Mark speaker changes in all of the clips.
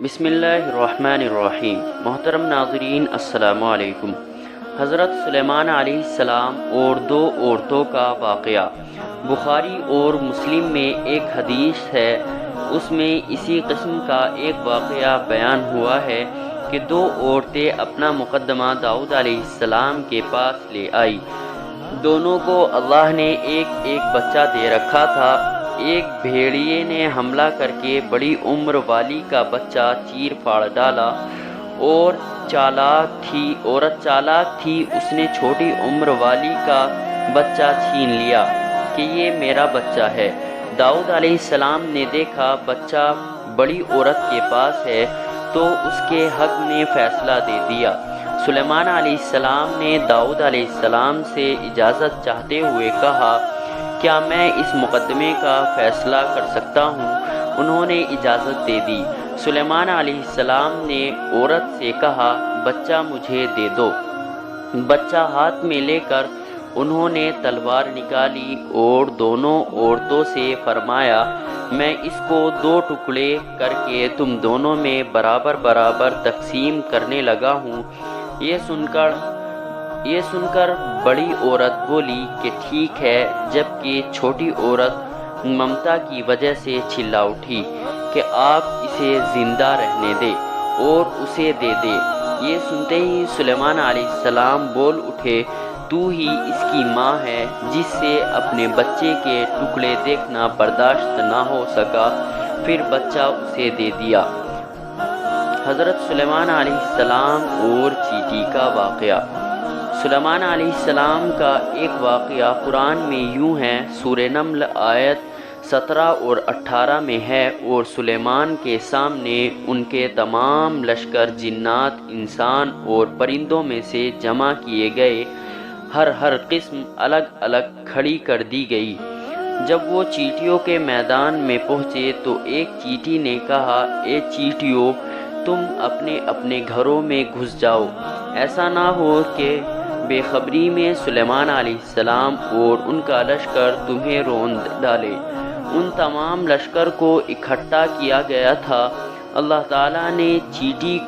Speaker 1: بسم اللہ الرحمن الرحیم۔ محترم ناظرین السلام علیکم۔ حضرت سلیمان علیہ السلام اور دو عورتوں کا واقعہ۔ بخاری اور مسلم میں ایک حدیث ہے، اس میں اسی قسم کا ایک واقعہ بیان ہوا ہے کہ دو عورتیں اپنا مقدمہ داؤد علیہ السلام کے پاس لے آئی۔ دونوں کو اللہ نے ایک ایک بچہ دے رکھا تھا۔ ایک بھیڑیے نے حملہ کر کے بڑی عمر والی کا بچہ چیر پھاڑ ڈالا، اور عورت چالاک تھی، اس نے چھوٹی عمر والی کا بچہ چھین لیا کہ یہ میرا بچہ ہے۔ داؤد علیہ السلام نے دیکھا بچہ بڑی عورت کے پاس ہے تو اس کے حق میں فیصلہ دے دیا۔ سلیمان علیہ السلام نے داؤد علیہ السلام سے اجازت چاہتے ہوئے کہا، کیا میں اس مقدمے کا فیصلہ کر سکتا ہوں؟ انہوں نے اجازت دے دی۔ سلیمان علیہ السلام نے عورت سے کہا، بچہ مجھے دے دو۔ بچہ ہاتھ میں لے کر انہوں نے تلوار نکالی اور دونوں عورتوں سے فرمایا، میں اس کو دو ٹکڑے کر کے تم دونوں میں برابر برابر تقسیم کرنے لگا ہوں۔ یہ سن کر بڑی عورت بولی کہ ٹھیک ہے، جبکہ چھوٹی عورت ممتا کی وجہ سے چلا اٹھی کہ آپ اسے زندہ رہنے دے اور اسے دے دے۔ یہ سنتے ہی سلیمان علیہ السلام بول اٹھے، تو ہی اس کی ماں ہے جس سے اپنے بچے کے ٹکڑے دیکھنا برداشت نہ ہو سکا، پھر بچہ اسے دے دیا۔ حضرت سلیمان علیہ السلام اور چیٹی کا واقعہ۔ سلیمان علیہ السلام کا ایک واقعہ قرآن میں یوں ہے، سورہ نمل آیت 17 اور 18 میں ہے، اور سلیمان کے سامنے ان کے تمام لشکر جنات، انسان اور پرندوں میں سے جمع کیے گئے، ہر قسم الگ الگ کھڑی کر دی گئی۔ جب وہ چیٹیوں کے میدان میں پہنچے تو ایک چیٹی نے کہا، اے چیٹیوں، تم اپنے اپنے گھروں میں گھس جاؤ، ایسا نہ ہو کہ بے خبری میں سلیمان علیہ السلام اور ان کا لشکر تمہیں روند ڈالے۔ ان تمام لشکر کو اکٹھا کیا گیا تھا۔ اللہ تعالیٰ نے چیٹی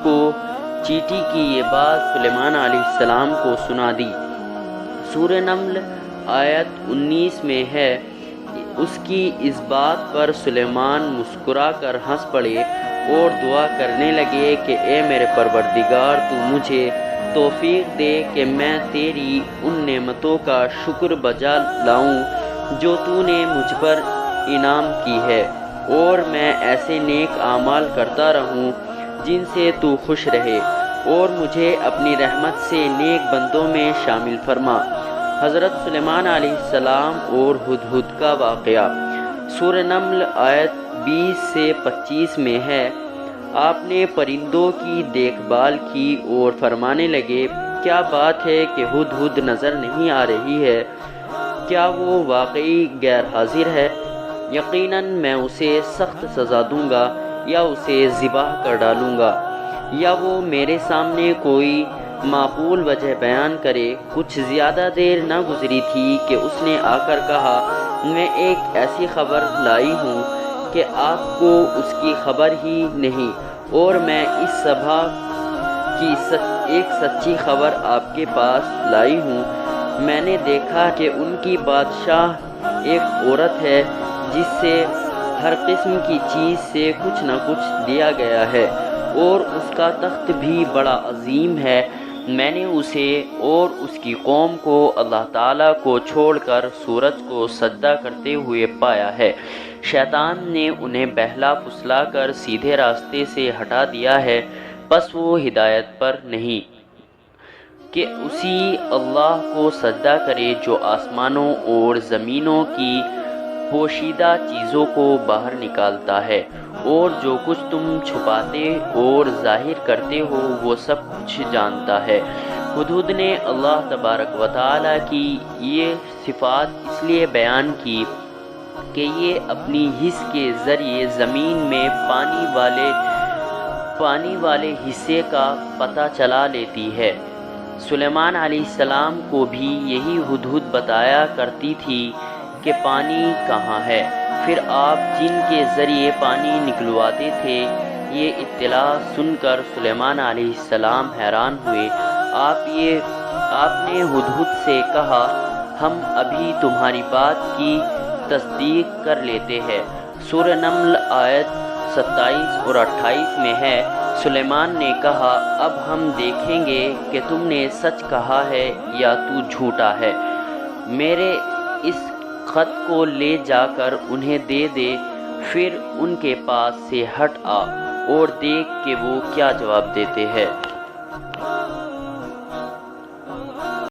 Speaker 1: کی یہ بات سلیمان علیہ السلام کو سنا دی۔ سورہ نمل آیت 19 میں ہے، اس کی اس بات پر سلیمان مسکرا کر ہنس پڑے اور دعا کرنے لگے کہ اے میرے پروردگار، تو مجھے توفیق دے کہ میں تیری ان نعمتوں کا شکر بجا لاؤں جو تو نے مجھ پر انعام کی ہے، اور میں ایسے نیک اعمال کرتا رہوں جن سے تو خوش رہے، اور مجھے اپنی رحمت سے نیک بندوں میں شامل فرما۔ حضرت سلیمان علیہ السلام اور ہدہد کا واقعہ۔ سورہ نمل آیت 20 سے 25 میں ہے، آپ نے پرندوں کی دیکھ بھال کی اور فرمانے لگے، کیا بات ہے کہ ہدہد نظر نہیں آ رہی ہے؟ کیا وہ واقعی غیر حاضر ہے؟ یقیناً میں اسے سخت سزا دوں گا، یا اسے ذبح کر ڈالوں گا، یا وہ میرے سامنے کوئی معقول وجہ بیان کرے۔ کچھ زیادہ دیر نہ گزری تھی کہ اس نے آ کر کہا، میں ایک ایسی خبر لائی ہوں کہ آپ کو اس کی خبر ہی نہیں، اور میں اس صبح کی ایک سچی خبر آپ کے پاس لائی ہوں۔ میں نے دیکھا کہ ان کی بادشاہ ایک عورت ہے جس سے ہر قسم کی چیز سے کچھ نہ کچھ دیا گیا ہے، اور اس کا تخت بھی بڑا عظیم ہے۔ میں نے اسے اور اس کی قوم کو اللہ تعالیٰ کو چھوڑ کر سورج کو سجدہ کرتے ہوئے پایا ہے۔ شیطان نے انہیں بہلا پھسلا کر سیدھے راستے سے ہٹا دیا ہے، پس وہ ہدایت پر نہیں کہ اسی اللہ کو سجدہ کرے جو آسمانوں اور زمینوں کی پوشیدہ چیزوں کو باہر نکالتا ہے، اور جو کچھ تم چھپاتے اور ظاہر کرتے ہو وہ سب کچھ جانتا ہے۔ ہدہد نے اللہ تبارک و تعالیٰ کی یہ صفات اس لیے بیان کی کہ یہ اپنی حس کے ذریعے زمین میں پانی والے حصے کا پتہ چلا لیتی ہے۔ سلیمان علیہ السلام کو بھی یہی ہدہد بتایا کرتی تھی کہ پانی کہاں ہے، پھر آپ جن کے ذریعے پانی نکلواتے تھے یہ اطلاع سن کر سلیمان علیہ السلام حیران ہوئے۔ آپ نے ہدہد سے کہا، ہم ابھی تمہاری بات کی تصدیق کر لیتے ہیں۔ سورہ نمل آیت 27 اور 28 میں ہے، سلیمان نے کہا، اب ہم دیکھیں گے کہ تم نے سچ کہا ہے یا تو جھوٹا ہے۔ میرے اس خط کو لے جا کر انہیں دے دے، پھر ان کے پاس سے ہٹ آ اور دیکھ کہ وہ کیا جواب دیتے ہیں۔